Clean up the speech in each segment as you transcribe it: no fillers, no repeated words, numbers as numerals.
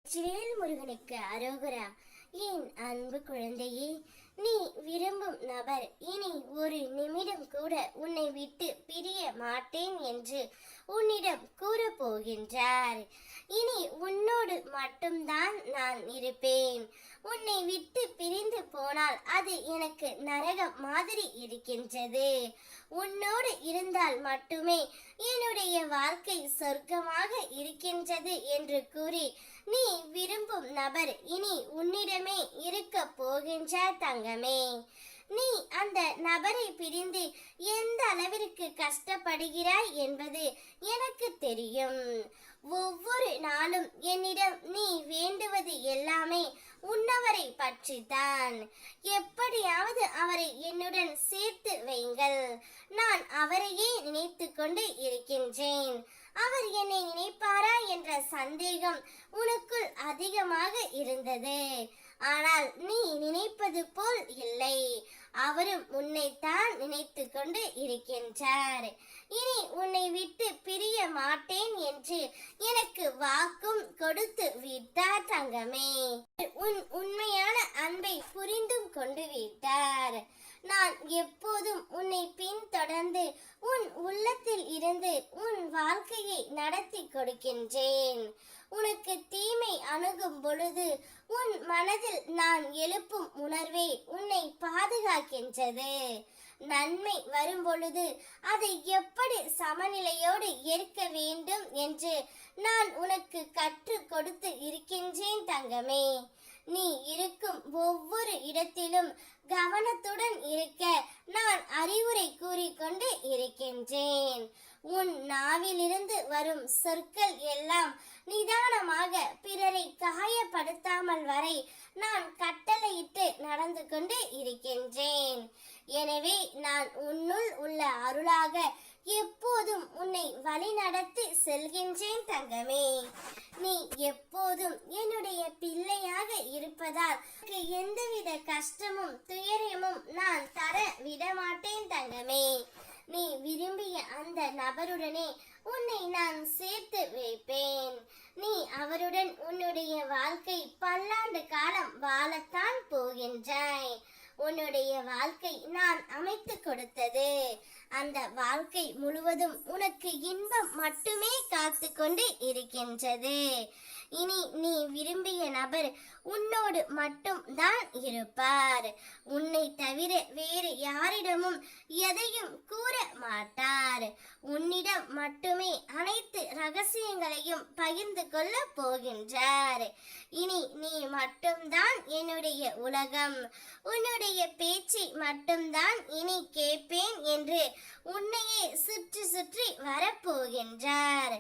வெற்றிவேல் முருகனுக்கு அரோகரா. என் அன்பு குழந்தையே, நீ விரும்பும் நபர் இனி ஒரு நிமிடம் கூட உன்னை விட்டு பிரிய மாட்டேன் என்று உன்னிடம் கூறப்போகின்றார். இனி உன்னோடு மட்டும்தான் நான் இருப்பேன். உன்னை விட்டு பிரிந்து போனால் அது எனக்கு நரகம் மாதிரி இருக்கின்றது. உன்னோடு இருந்தால் மட்டுமே என்னுடைய வாழ்க்கை சொர்க்கமாக இருக்கின்றது என்று கூறி நீ விரும்பும் நபர் இனி உன்னிடமே இருக்க போகின்றார் தங்கமே. நீ அந்த நபரை பிரிந்து எந்த அளவிற்கு கஷ்டப்படுகிறாய் என்பது எனக்கு தெரியும். ஒவ்வொரு நாளும் என்னிடம் நீ வேண்டுவது எல்லாமே உன்னவரை பற்றித்தான். எப்படியாவது அவரை என்னுடன் சேர்த்து வைங்கள். நான் அவரையே நினைத்து கொண்டு இருக்கின்றேன். அவர் என்னை நினைப்பாரா என்ற சந்தேகம் உனக்குள் அதிகமாக இருந்தது. ஆனால் நீ நினைப்பது போல் இல்லை. அவரும் உன்னைத்தான் நினைத்து கொண்டு இருக்கின்றார். இனி உன்னை விட்டு பிரிய மாட்டேன் என்று எனக்கு வாக்கும் கொடுத்து விட்டார் தங்கமே. உன் உண்மையான அன்பை புரிந்தும் கொண்டு விட்டார். நான் எப்போதும் உன்னை பின்தொடர்ந்து உன் உள்ளத்தில் இருந்து உன் வாழ்க்கையை நடத்தி கொடுக்கின்றேன். உனக்கு தீமை அணுகும் பொழுது உன் மனதில் நான் எழுப்பும் உணர்வே உன்னை பாதுகாக்கின்றது. நன்மை வரும் பொழுது அதை எப்படி சமநிலையோடு ஏற்க வேண்டும் என்று நான் உனக்கு கற்றுக் கொடுத்து இருக்கின்றேன் தங்கமே. நீ இருக்கும் ஒவ்வொரு இடத்திலும் கவனத்துடன் இருக்க நான் அறிவுரை கூறிக்கொண்டு இருக்கின்றேன். உன் நாவிலிருந்து வரும் சொற்கள் எல்லாம் நிதானமாக பிறரை காயப்படுத்தாமல் வரை நான் கட்டளையிட்டு நடந்து கொண்டு இருக்கின்றேன். எனவே நான் உன்னுள் உள்ள அருளாக எப்போதும் உன்னை வழிநடத்தி செல்கின்றேன் தங்கமே. நீ எப்போதும் என்னுடைய பிள்ளையாக இருப்பதால் எந்தவித கஷ்டமும் துயரமும் நான் தர விடமாட்டேன் தங்கமே. நீ விரும்பிய அந்த நபருடனே உன்னை நான் சேர்த்து வைப்பேன். நீ அவருடன் உன்னுடைய வாழ்க்கை பல்லாண்டு காலம் வாழத்தான் போகின்றாய். உன்னுடைய வாழ்க்கை நான் அமைத்து கொடுத்தது. அந்த வாழ்க்கை முழுவதும் உனக்கு இன்பம் மட்டுமே காத்து கொண்டு இருக்கின்றது. இனி நீ விரும்பிய நபர் உன்னோடு மட்டும் தான் இருப்பார். உன்னை தவிர வேறு யாரிடமும் எதையும் கூற மாட்டார். உன்னிடம் மட்டுமே அனைத்து ரகசியங்களையும் பகிர்ந்து கொள்ள போகின்றார். இனி நீ மட்டும்தான் என்னுடைய உலகம். உன்னுடைய பேச்சை மட்டும்தான் இனி கேட்பேன் என்று உன்னையே சுற்றி சுற்றி வரப்போகின்றார்.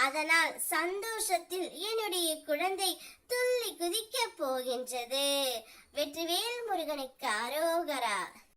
அதனால் சந்தோஷத்தில் என்னுடைய குழந்தை துள்ளி குதிக்க போகின்றது. வெற்றிவேல் முருகனுக்கு அரோகரா.